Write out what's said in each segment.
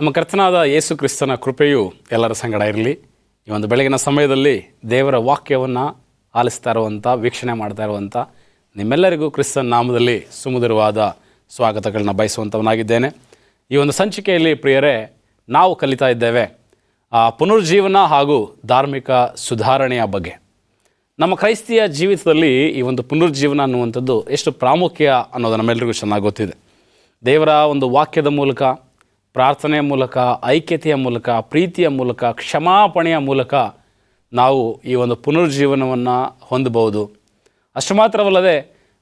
ನಮ್ಮ ಕರ್ತನಾದ ಯೇಸು ಕ್ರಿಸ್ತನ ಕೃಪೆಯು ಎಲ್ಲರ ಸಂಗಡ ಇರಲಿ. ಈ ಒಂದು ಬೆಳಗಿನ ಸಮಯದಲ್ಲಿ ದೇವರ ವಾಕ್ಯವನ್ನು ಆಲಿಸ್ತಾ ಇರುವಂಥ, ವೀಕ್ಷಣೆ ಮಾಡ್ತಾ ಇರುವಂಥ ನಿಮ್ಮೆಲ್ಲರಿಗೂ ಕ್ರಿಸ್ತನ ನಾಮದಲ್ಲಿ ಸುಮಧುರವಾದ ಸ್ವಾಗತಗಳನ್ನ ಬಯಸುವಂಥವನಾಗಿದ್ದೇನೆ. ಈ ಒಂದು ಸಂಚಿಕೆಯಲ್ಲಿ ಪ್ರಿಯರೇ, ನಾವು ಕಲಿತಾ ಇದ್ದೇವೆ ಪುನರುಜ್ಜೀವನ ಹಾಗೂ ಧಾರ್ಮಿಕ ಸುಧಾರಣೆಯ ಬಗ್ಗೆ. ನಮ್ಮ ಕ್ರೈಸ್ತಿಯ ಜೀವಿತದಲ್ಲಿ ಈ ಒಂದು ಪುನರುಜ್ಜೀವನ ಅನ್ನುವಂಥದ್ದು ಎಷ್ಟು ಪ್ರಾಮುಖ್ಯ ಅನ್ನೋದು ನಮ್ಮೆಲ್ಲರಿಗೂ ಚೆನ್ನಾಗಿ ಗೊತ್ತಿದೆ. ದೇವರ ಒಂದು ವಾಕ್ಯದ ಮೂಲಕ, ಪ್ರಾರ್ಥನೆಯ ಮೂಲಕ, ಐಕ್ಯತೆಯ ಮೂಲಕ, ಪ್ರೀತಿಯ ಮೂಲಕ, ಕ್ಷಮಾಪಣೆಯ ಮೂಲಕ ನಾವು ಈ ಒಂದು ಪುನರುಜ್ಜೀವನವನ್ನು ಹೊಂದಬಹುದು. ಅಷ್ಟು ಮಾತ್ರವಲ್ಲದೆ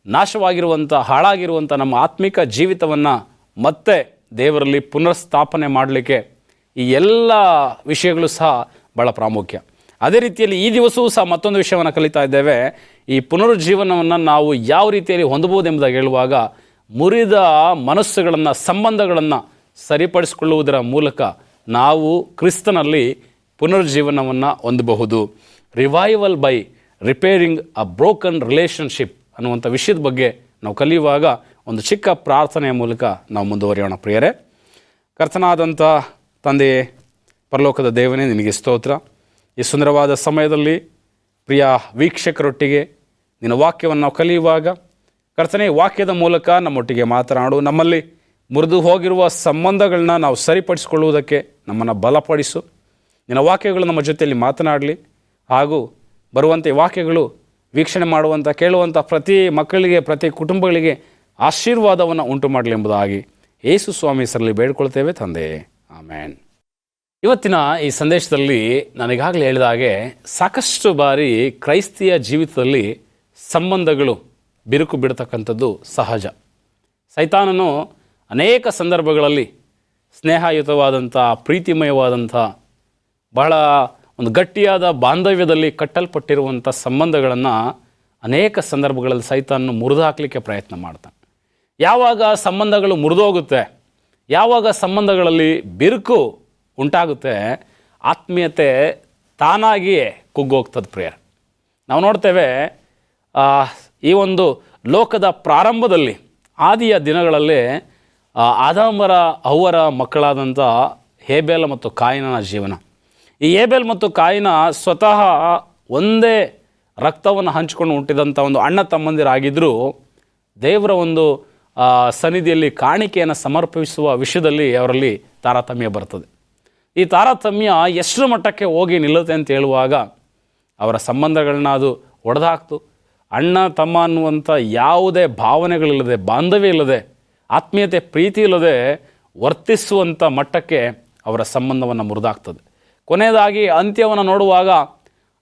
ನಾಶವಾಗಿರುವಂಥ, ಹಾಳಾಗಿರುವಂಥ ನಮ್ಮ ಆತ್ಮಿಕ ಜೀವಿತವನ್ನು ಮತ್ತೆ ದೇವರಲ್ಲಿ ಪುನರ್ಸ್ಥಾಪನೆ ಮಾಡಲಿಕ್ಕೆ ಈ ಎಲ್ಲ ವಿಷಯಗಳು ಸಹ ಭಾಳ ಪ್ರಾಮುಖ್ಯ. ಅದೇ ರೀತಿಯಲ್ಲಿ ಈ ದಿವಸವೂ ಸಹ ಮತ್ತೊಂದು ವಿಷಯವನ್ನು ಕಲಿತಾ ಇದ್ದೇವೆ. ಈ ಪುನರುಜ್ಜೀವನವನ್ನು ನಾವು ಯಾವ ರೀತಿಯಲ್ಲಿ ಹೊಂದಬಹುದು ಎಂಬುದಾಗಿ ಹೇಳುವಾಗ, ಮುರಿದ ಮನಸ್ಸುಗಳನ್ನು, ಸಂಬಂಧಗಳನ್ನು ಸರಿಪಡಿಸಿಕೊಳ್ಳುವುದರ ಮೂಲಕ ನಾವು ಕ್ರಿಸ್ತನಲ್ಲಿ ಪುನರುಜ್ಜೀವನವನ್ನು ಹೊಂದಬಹುದು. Revival by repairing a broken relationship ಅನ್ನುವಂಥ ವಿಷಯದ ಬಗ್ಗೆ ನಾವು ಕಲಿಯುವಾಗ ಒಂದು ಚಿಕ್ಕ ಪ್ರಾರ್ಥನೆಯ ಮೂಲಕ ನಾವು ಮುಂದುವರಿಯೋಣ. ಪ್ರಿಯರೇ, ಕರ್ತನಾದಂಥ ತಂದೆಯೇ, ಪರಲೋಕದ ದೇವನೇ, ನಿನಗೆ ಸ್ತೋತ್ರ. ಈ ಸುಂದರವಾದ ಸಮಯದಲ್ಲಿ ಪ್ರಿಯ ವೀಕ್ಷಕರೊಟ್ಟಿಗೆ ನಿನ್ನ ವಾಕ್ಯವನ್ನು ನಾವು ಕಲಿಯುವಾಗ, ಕರ್ತನೇ, ವಾಕ್ಯದ ಮೂಲಕ ನಮ್ಮೊಟ್ಟಿಗೆ ಮಾತನಾಡು. ನಮ್ಮಲ್ಲಿ ಮುರಿದು ಹೋಗಿರುವ ಸಂಬಂಧಗಳನ್ನ ನಾವು ಸರಿಪಡಿಸಿಕೊಳ್ಳುವುದಕ್ಕೆ ನಮ್ಮನ್ನು ಬಲಪಡಿಸು. ನಿನ್ನ ವಾಕ್ಯಗಳು ನಮ್ಮ ಜೊತೆಯಲ್ಲಿ ಮಾತನಾಡಲಿ. ಹಾಗೂ ಬರುವಂಥ ವಾಕ್ಯಗಳು ವೀಕ್ಷಣೆ ಮಾಡುವಂಥ, ಕೇಳುವಂಥ ಪ್ರತಿ ಮಕ್ಕಳಿಗೆ, ಪ್ರತಿ ಕುಟುಂಬಗಳಿಗೆ ಆಶೀರ್ವಾದವನ್ನು ಉಂಟು ಮಾಡಲಿ ಎಂಬುದಾಗಿ ಯೇಸು ಸ್ವಾಮಿ ಹೆಸರಲ್ಲಿ ಬೇಡ್ಕೊಳ್ತೇವೆ ತಂದೆಯೇ, ಆಮೇನ್. ಇವತ್ತಿನ ಈ ಸಂದೇಶದಲ್ಲಿ ನಾನೀಗಾಗಲೇ ಹೇಳಿದ ಹಾಗೆ, ಸಾಕಷ್ಟು ಬಾರಿ ಕ್ರೈಸ್ತಿಯ ಜೀವಿತದಲ್ಲಿ ಸಂಬಂಧಗಳು ಬಿರುಕು ಬಿಡ್ತಕ್ಕಂಥದ್ದು ಸಹಜ. ಸೈತಾನನು ಅನೇಕ ಸಂದರ್ಭಗಳಲ್ಲಿ ಸ್ನೇಹಯುತವಾದಂಥ, ಪ್ರೀತಿಮಯವಾದಂಥ, ಬಹಳ ಒಂದು ಗಟ್ಟಿಯಾದ ಬಾಂಧವ್ಯದಲ್ಲಿ ಕಟ್ಟಲ್ಪಟ್ಟಿರುವಂಥ ಸಂಬಂಧಗಳನ್ನು ಅನೇಕ ಸಂದರ್ಭಗಳಲ್ಲಿ ಸೈತಾನನು ಮುರಿದು ಹಾಕಲಿಕ್ಕೆ ಪ್ರಯತ್ನ ಮಾಡ್ತಾನೆ. ಯಾವಾಗ ಸಂಬಂಧಗಳು ಮುರಿದೋಗುತ್ತೆ, ಯಾವಾಗ ಸಂಬಂಧಗಳಲ್ಲಿ ಬಿರುಕು ಉಂಟಾಗುತ್ತೆ, ಆತ್ಮೀಯತೆ ತಾನಾಗಿಯೇ ಕುಗ್ಗೋಗ್ತದೆ. ಪ್ರಿಯರೇ, ನಾವು ನೋಡ್ತೇವೆ, ಈ ಒಂದು ಲೋಕದ ಪ್ರಾರಂಭದಲ್ಲಿ, ಆದಿಯ ದಿನಗಳಲ್ಲಿ ಆದಾಮರ ಅವ್ವರ ಮಕ್ಕಳಾದಂಥ ಹೇಬೇಲ ಮತ್ತು ಕಾಯಿನನ ಜೀವನ. ಈ ಹೇಬೇಲ್ ಮತ್ತು ಕಾಯಿನ ಸ್ವತಃ ಒಂದೇ ರಕ್ತವನ್ನು ಹಂಚಿಕೊಂಡು ಹುಟ್ಟಿದಂಥ ಒಂದು ಅಣ್ಣ ತಮ್ಮಂದಿರಾಗಿದ್ದರೂ ದೇವರ ಒಂದು ಸನ್ನಿಧಿಯಲ್ಲಿ ಕಾಣಿಕೆಯನ್ನು ಸಮರ್ಪಿಸುವ ವಿಷಯದಲ್ಲಿ ಅವರಲ್ಲಿ ತಾರತಮ್ಯ ಬರ್ತದೆ. ಈ ತಾರತಮ್ಯ ಎಷ್ಟು ಮಟ್ಟಕ್ಕೆ ಹೋಗಿ ನಿಲ್ಲುತ್ತೆ ಅಂತ ಹೇಳುವಾಗ, ಅವರ ಸಂಬಂಧಗಳನ್ನ ಅದು ಒಡೆದಾಕ್ತು. ಅಣ್ಣ ತಮ್ಮ ಅನ್ನುವಂಥ ಯಾವುದೇ ಭಾವನೆಗಳಿಲ್ಲದೆ, ಬಾಂಧವ್ಯ ಇಲ್ಲದೆ, ಆತ್ಮೀಯತೆ, ಪ್ರೀತಿ ಇಲ್ಲದೆ ವರ್ತಿಸುವಂಥ ಮಟ್ಟಕ್ಕೆ ಅವರ ಸಂಬಂಧವನ್ನು ಮುರಿದಾಗ್ತದೆ. ಕೊನೆಯದಾಗಿ ಅಂತ್ಯವನ್ನು ನೋಡುವಾಗ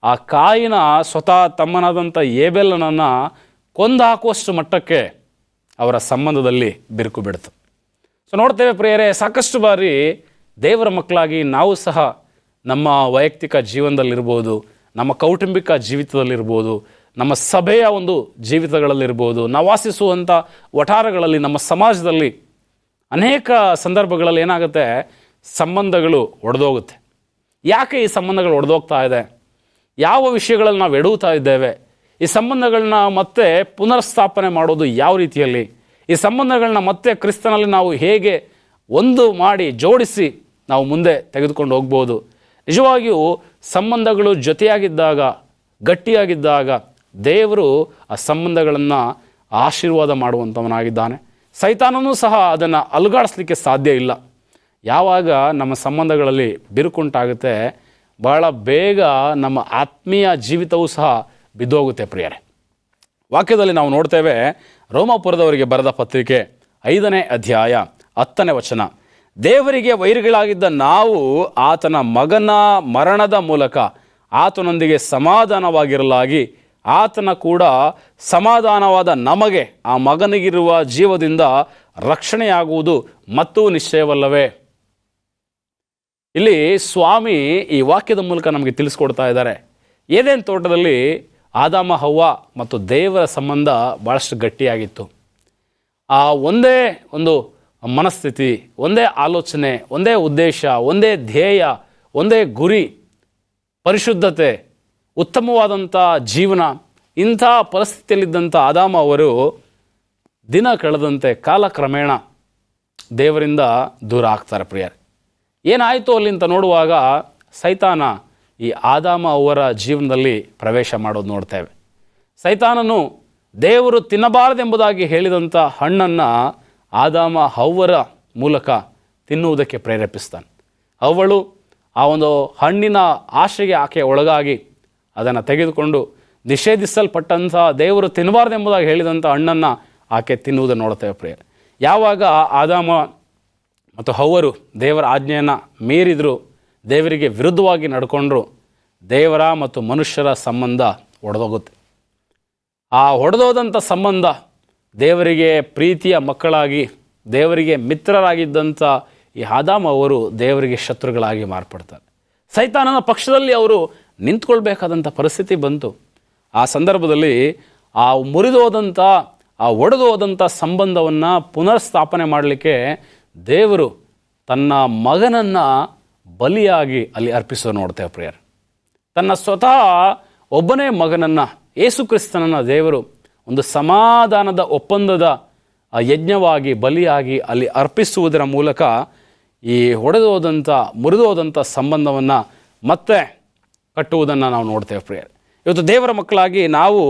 ಆ ಕಾಯಿನ ಸ್ವತಃ ತಮ್ಮನಾದಂಥ ಹೇಬೇಲನನ್ನು ಕೊಂದು ಹಾಕುವಷ್ಟು ಮಟ್ಟಕ್ಕೆ ಅವರ ಸಂಬಂಧದಲ್ಲಿ ಬಿರುಕು ಬಿಡ್ತು. ಸೊ ನೋಡ್ತೇವೆ ಪ್ರಿಯರೇ, ಸಾಕಷ್ಟು ಬಾರಿ ದೇವರ ಮಕ್ಕಳಾಗಿ ನಾವು ಸಹ ನಮ್ಮ ವೈಯಕ್ತಿಕ ಜೀವನದಲ್ಲಿರ್ಬೋದು, ನಮ್ಮ ಕೌಟುಂಬಿಕ ಜೀವಿತದಲ್ಲಿರ್ಬೋದು, ನಮ್ಮ ಸಭೆಯ ಒಂದು ಜೀವಿತಗಳಲ್ಲಿರ್ಬೋದು, ನಾವು ವಾಸಿಸುವಂಥ ವಠಾರಗಳಲ್ಲಿ, ನಮ್ಮ ಸಮಾಜದಲ್ಲಿ ಅನೇಕ ಸಂದರ್ಭಗಳಲ್ಲಿ ಏನಾಗುತ್ತೆ, ಸಂಬಂಧಗಳು ಒಡೆದೋಗುತ್ತೆ. ಯಾಕೆ ಈ ಸಂಬಂಧಗಳು ಒಡೆದೋಗ್ತಾ ಇದೆ? ಯಾವ ವಿಷಯಗಳಲ್ಲಿ ನಾವು ಎಡುತ್ತಾ ಇದ್ದೇವೆ? ಈ ಸಂಬಂಧಗಳನ್ನ ಮತ್ತೆ ಪುನರ್ಸ್ಥಾಪನೆ ಮಾಡೋದು ಯಾವ ರೀತಿಯಲ್ಲಿ? ಈ ಸಂಬಂಧಗಳನ್ನ ಮತ್ತೆ ಕ್ರಿಸ್ತನಲ್ಲಿ ನಾವು ಹೇಗೆ ಒಂದು ಮಾಡಿ ಜೋಡಿಸಿ ನಾವು ಮುಂದೆ ತೆಗೆದುಕೊಂಡು ಹೋಗ್ಬೋದು? ನಿಜವಾಗಿಯೂ ಸಂಬಂಧಗಳು ಜೊತೆಯಾಗಿದ್ದಾಗ, ಗಟ್ಟಿಯಾಗಿದ್ದಾಗ ದೇವರು ಆ ಸಂಬಂಧಗಳನ್ನು ಆಶೀರ್ವಾದ ಮಾಡುವಂಥವನಾಗಿದ್ದಾನೆ. ಸೈತಾನನೂ ಸಹ ಅದನ್ನು ಅಲುಗಾಡಿಸ್ಲಿಕ್ಕೆ ಸಾಧ್ಯ ಇಲ್ಲ. ಯಾವಾಗ ನಮ್ಮ ಸಂಬಂಧಗಳಲ್ಲಿ ಬಿರುಕುಂಟಾಗುತ್ತೆ, ಬಹಳ ಬೇಗ ನಮ್ಮ ಆತ್ಮೀಯ ಜೀವಿತವೂ ಸಹ ಬಿದ್ದೋಗುತ್ತೆ. ಪ್ರಿಯರೇ, ವಾಕ್ಯದಲ್ಲಿ ನಾವು ನೋಡ್ತೇವೆ, ರೋಮಾಪುರದವರಿಗೆ ಬರೆದ ಪತ್ರಿಕೆ 5ನೇ ಅಧ್ಯಾಯ 10ನೇ ವಚನ, ದೇವರಿಗೆ ವೈರಿಗಳಾಗಿದ್ದ ನಾವು ಆತನ ಮಗನ ಮರಣದ ಮೂಲಕ ಆತನೊಂದಿಗೆ ಸಮಾಧಾನವಾಗಿರಲಾಗಿ, ಆತನ ಕೂಡ ಸಮಾಧಾನವಾದ ನಮಗೆ ಆ ಮಗನಿಗಿರುವ ಜೀವದಿಂದ ರಕ್ಷಣೆಯಾಗುವುದು ಮತ್ತೂ ನಿಶ್ಚಯವಲ್ಲವೇ? ಇಲ್ಲಿ ಸ್ವಾಮಿ ಈ ವಾಕ್ಯದ ಮೂಲಕ ನಮಗೆ ತಿಳಿಸ್ಕೊಡ್ತಾ ಇದ್ದಾರೆ. ಏದೇನ್ ತೋಟದಲ್ಲಿ ಆದಾಮ ಹವ್ವ ಮತ್ತು ದೇವರ ಸಂಬಂಧ ಭಾಳಷ್ಟು ಗಟ್ಟಿಯಾಗಿತ್ತು. ಆ ಒಂದೇ ಒಂದು ಮನಸ್ಥಿತಿ, ಒಂದೇ ಆಲೋಚನೆ, ಒಂದೇ ಉದ್ದೇಶ, ಒಂದೇ ಧ್ಯೇಯ, ಒಂದೇ ಗುರಿ, ಪರಿಶುದ್ಧತೆ, ಉತ್ತಮವಾದಂಥ ಜೀವನ, ಇಂಥ ಪರಿಸ್ಥಿತಿಯಲ್ಲಿದ್ದಂಥ ಆದಾಮ ಅವರು ದಿನ ಕಳೆದಂತೆ ಕಾಲಕ್ರಮೇಣ ದೇವರಿಂದ ದೂರ ಆಗ್ತಾರೆ. ಪ್ರಿಯರೇ, ಏನಾಯಿತು ಅಲ್ಲಿ ಅಂತ ನೋಡುವಾಗ ಸೈತಾನ ಈ ಆದಾಮ ಅವರ ಜೀವನದಲ್ಲಿ ಪ್ರವೇಶ ಮಾಡೋದು ನೋಡ್ತೇವೆ. ಸೈತಾನನು ದೇವರು ತಿನ್ನಬಾರದೆಂಬುದಾಗಿ ಹೇಳಿದಂಥ ಹಣ್ಣನ್ನು ಆದಾಮ ಹವ್ವರ ಮೂಲಕ ತಿನ್ನುವುದಕ್ಕೆ ಪ್ರೇರೇಪಿಸ್ತಾನೆ. ಅವಳು ಆ ಒಂದು ಹಣ್ಣಿನ ಆಶೆಗೆ ಆಕೆ ಒಳಗಾಗಿ ಅದನ್ನು ತೆಗೆದುಕೊಂಡು ನಿಷೇಧಿಸಲ್ಪಟ್ಟಂಥ ದೇವರು ತಿನ್ನಬಾರ್ದೆಂಬುದಾಗಿ ಹೇಳಿದಂಥ ಹಣ್ಣನ್ನು ಆಕೆ ತಿನ್ನುವುದನ್ನು ನೋಡ್ತೇವೆ ಪ್ರಿಯರೇ. ಯಾವಾಗ ಆದಾಮ ಮತ್ತು ಹವ್ವರು ದೇವರ ಆಜ್ಞೆಯನ್ನು ಮೀರಿದ್ರು, ದೇವರಿಗೆ ವಿರುದ್ಧವಾಗಿ ನಡ್ಕೊಂಡ್ರು, ದೇವರ ಮತ್ತು ಮನುಷ್ಯರ ಸಂಬಂಧ ಒಡೆದೋಗುತ್ತೆ. ಆ ಒಡೆದೋದಂಥ ಸಂಬಂಧ ದೇವರಿಗೆ ಪ್ರೀತಿಯ ಮಕ್ಕಳಾಗಿ, ದೇವರಿಗೆ ಮಿತ್ರರಾಗಿದ್ದಂಥ ಈ ಆದಾಮ ಅವರು ದೇವರಿಗೆ ಶತ್ರುಗಳಾಗಿ ಮಾರ್ಪಡ್ತಾರೆ. ಸೈತಾನನ ಪಕ್ಷದಲ್ಲಿ ಅವರು ನಿಂತ್ಕೊಳ್ಬೇಕಾದಂಥ ಪರಿಸ್ಥಿತಿ ಬಂತು. ಆ ಸಂದರ್ಭದಲ್ಲಿ ಆ ಮುರಿದೋದಂಥ, ಆ ಒಡೆದೋದಂಥ ಸಂಬಂಧವನ್ನು ಪುನರ್ಸ್ಥಾಪನೆ ಮಾಡಲಿಕ್ಕೆ ದೇವರು ತನ್ನ ಮಗನನ್ನು ಬಲಿಯಾಗಿ ಅಲ್ಲಿ ಅರ್ಪಿಸೋ ನೋಡ್ತೇವೆ ಪ್ರಿಯರು. ತನ್ನ ಸ್ವತಃ ಒಬ್ಬನೇ ಮಗನನ್ನು, ಯೇಸು ಕ್ರಿಸ್ತನನ್ನು ದೇವರು ಒಂದು ಸಮಾಧಾನದ ಒಪ್ಪಂದದ ಯಜ್ಞವಾಗಿ ಬಲಿಯಾಗಿ ಅಲ್ಲಿ ಅರ್ಪಿಸುವುದರ ಮೂಲಕ ಈ ಒಡೆದೋದಂಥ ಮುರಿದೋದಂಥ ಸಂಬಂಧವನ್ನು ಮತ್ತೆ ಕಟ್ಟುವುದನ್ನು ನಾವು ನೋಡ್ತೇವೆ ಪ್ರಿಯರೇ. ಇವತ್ತು ದೇವರ ಮಕ್ಕಳಾಗಿ ನಾವು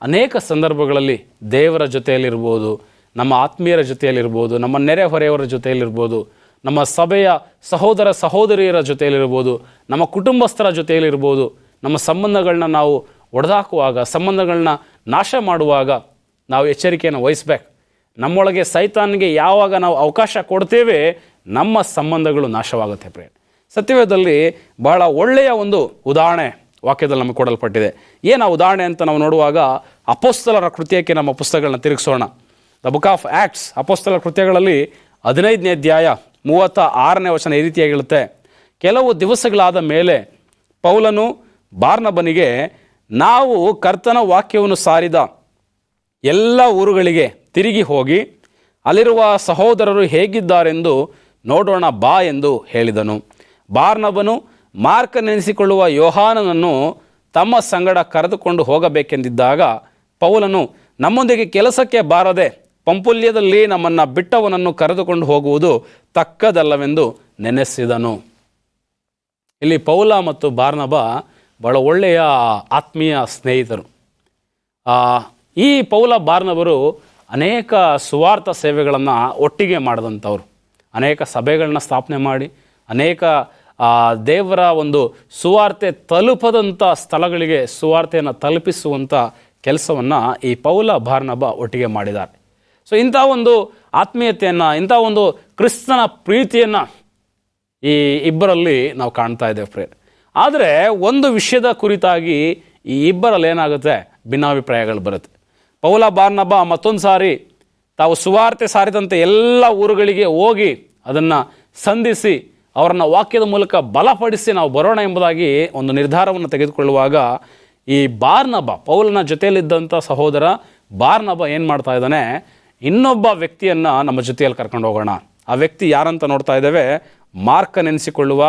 ಅನೇಕ ಸಂದರ್ಭಗಳಲ್ಲಿ ದೇವರ ಜೊತೆಯಲ್ಲಿರ್ಬೋದು, ನಮ್ಮ ಆತ್ಮೀಯರ ಜೊತೆಯಲ್ಲಿರ್ಬೋದು, ನಮ್ಮ ನೆರೆಹೊರೆಯವರ ಜೊತೆಯಲ್ಲಿರ್ಬೋದು, ನಮ್ಮ ಸಭೆಯ ಸಹೋದರ ಸಹೋದರಿಯರ ಜೊತೆಯಲ್ಲಿರ್ಬೋದು, ನಮ್ಮ ಕುಟುಂಬಸ್ಥರ ಜೊತೆಯಲ್ಲಿರ್ಬೋದು, ನಮ್ಮ ಸಂಬಂಧಗಳನ್ನ ನಾವು ಒಡೆದಾಕುವಾಗ, ಸಂಬಂಧಗಳನ್ನ ನಾಶ ಮಾಡುವಾಗ ನಾವು ಎಚ್ಚರಿಕೆಯನ್ನು ವಹಿಸ್ಬೇಕು. ನಮ್ಮೊಳಗೆ ಸೈತಾನಿಗೆ ಯಾವಾಗ ನಾವು ಅವಕಾಶ ಕೊಡ್ತೇವೆ, ನಮ್ಮ ಸಂಬಂಧಗಳು ನಾಶವಾಗುತ್ತೆ ಪ್ರಿಯ. ಸತ್ಯವೇದದಲ್ಲಿ ಬಹಳ ಒಳ್ಳೆಯ ಒಂದು ಉದಾಹರಣೆ ವಾಕ್ಯದಲ್ಲಿ ನಮಗೆ ಕೊಡಲ್ಪಟ್ಟಿದೆ. ಏನು ಆ ಉದಾಹರಣೆ ಅಂತ ನಾವು ನೋಡುವಾಗ, ಅಪೊಸ್ತಲರ ಕೃತ್ಯಕ್ಕೆ ನಮ್ಮ ಪುಸ್ತಕಗಳನ್ನ ತಿರುಗಿಸೋಣ. ದ ಬುಕ್ ಆಫ್ ಆ್ಯಕ್ಟ್ಸ್, ಅಪೊಸ್ತಲರ ಕೃತ್ಯಗಳಲ್ಲಿ 15ನೇ ಅಧ್ಯಾಯ 36ನೇ ವಚನ ಈ ರೀತಿಯಾಗಿ ಹೇಳುತ್ತೆ. ಕೆಲವು ದಿವಸಗಳಾದ ಮೇಲೆ ಪೌಲನು ಬಾರ್ನಬನಿಗೆ, ನಾವು ಕರ್ತನ ವಾಕ್ಯವನ್ನು ಸಾರಿದ ಎಲ್ಲ ಊರುಗಳಿಗೆ ತಿರುಗಿ ಹೋಗಿ ಅಲ್ಲಿರುವ ಸಹೋದರರು ಹೇಗಿದ್ದಾರೆಂದು ನೋಡೋಣ ಬಾ ಎಂದು ಹೇಳಿದನು. ಬಾರ್ನಬನು ಮಾರ್ಕನೆನಿಸಿಕೊಳ್ಳುವ ಯೋಹಾನನನ್ನು ತಮ್ಮ ಸಂಗಡ ಕರೆದುಕೊಂಡು ಹೋಗಬೇಕೆಂದಿದ್ದಾಗ ಪೌಲನು, ನಮ್ಮೊಂದಿಗೆ ಕೆಲಸಕ್ಕೆ ಬಾರದೆ ಪಂಪುಲ್ಯದಲ್ಲಿ ನಮ್ಮನ್ನು ಬಿಟ್ಟವನನ್ನು ಕರೆದುಕೊಂಡು ಹೋಗುವುದು ತಕ್ಕದಲ್ಲವೆಂದು ನೆನೆಸಿದನು. ಇಲ್ಲಿ ಪೌಲ ಮತ್ತು ಬಾರ್ನಬ ಬಹಳ ಒಳ್ಳೆಯ ಆತ್ಮೀಯ ಸ್ನೇಹಿತರು. ಈ ಪೌಲ ಬಾರ್ನಬರು ಅನೇಕ ಸುವಾರ್ಥ ಸೇವೆಗಳನ್ನು ಒಟ್ಟಿಗೆ ಮಾಡಿದಂಥವ್ರು. ಅನೇಕ ಸಭೆಗಳನ್ನ ಸ್ಥಾಪನೆ ಮಾಡಿ, ಅನೇಕ ದೇವರ ಒಂದು ಸುವಾರ್ತೆ ತಲುಪದಂಥ ಸ್ಥಳಗಳಿಗೆ ಸುವಾರ್ತೆಯನ್ನು ತಲುಪಿಸುವಂಥ ಕೆಲಸವನ್ನು ಈ ಪೌಲ ಬಾರ್ನಬ ಒಟ್ಟಿಗೆ ಮಾಡಿದ್ದಾರೆ. ಸೊ ಇಂಥ ಒಂದು ಆತ್ಮೀಯತೆಯನ್ನು, ಇಂಥ ಒಂದು ಕ್ರಿಸ್ತನ ಪ್ರೀತಿಯನ್ನು ಈ ಇಬ್ಬರಲ್ಲಿ ನಾವು ಕಾಣ್ತಾ ಇದ್ದೇವೆ ಪ್ರಿಯ. ಆದರೆ ಒಂದು ವಿಷಯದ ಕುರಿತಾಗಿ ಈ ಇಬ್ಬರಲ್ಲಿ ಏನಾಗುತ್ತೆ, ಭಿನ್ನಾಭಿಪ್ರಾಯಗಳು ಬರುತ್ತೆ. ಪೌಲ ಬಾರ್ನಬ ಮತ್ತೊಂದು ಸಾರಿ ತಾವು ಸುವಾರ್ತೆ ಸಾರಿದಂತೆ ಎಲ್ಲ ಊರುಗಳಿಗೆ ಹೋಗಿ ಅದನ್ನು ಸಂಧಿಸಿ ಅವರನ್ನು ವಾಕ್ಯದ ಮೂಲಕ ಬಲಪಡಿಸಿ ನಾವು ಬರೋಣ ಎಂಬುದಾಗಿ ಒಂದು ನಿರ್ಧಾರವನ್ನು ತೆಗೆದುಕೊಳ್ಳುವಾಗ, ಈ ಬಾರ್ನಬ, ಪೌಲನ ಜೊತೆಯಲ್ಲಿದ್ದಂಥ ಸಹೋದರ ಬಾರ್ನಬ ಏನು ಮಾಡ್ತಾ ಇದ್ದಾನೆ, ಇನ್ನೊಬ್ಬ ವ್ಯಕ್ತಿಯನ್ನು ನಮ್ಮ ಜೊತೆಯಲ್ಲಿ ಕರ್ಕೊಂಡು ಹೋಗೋಣ. ಆ ವ್ಯಕ್ತಿ ಯಾರಂತ ನೋಡ್ತಾ ಇದ್ದೇವೆ, ಮಾರ್ಕನೆನಿಸಿಕೊಳ್ಳುವ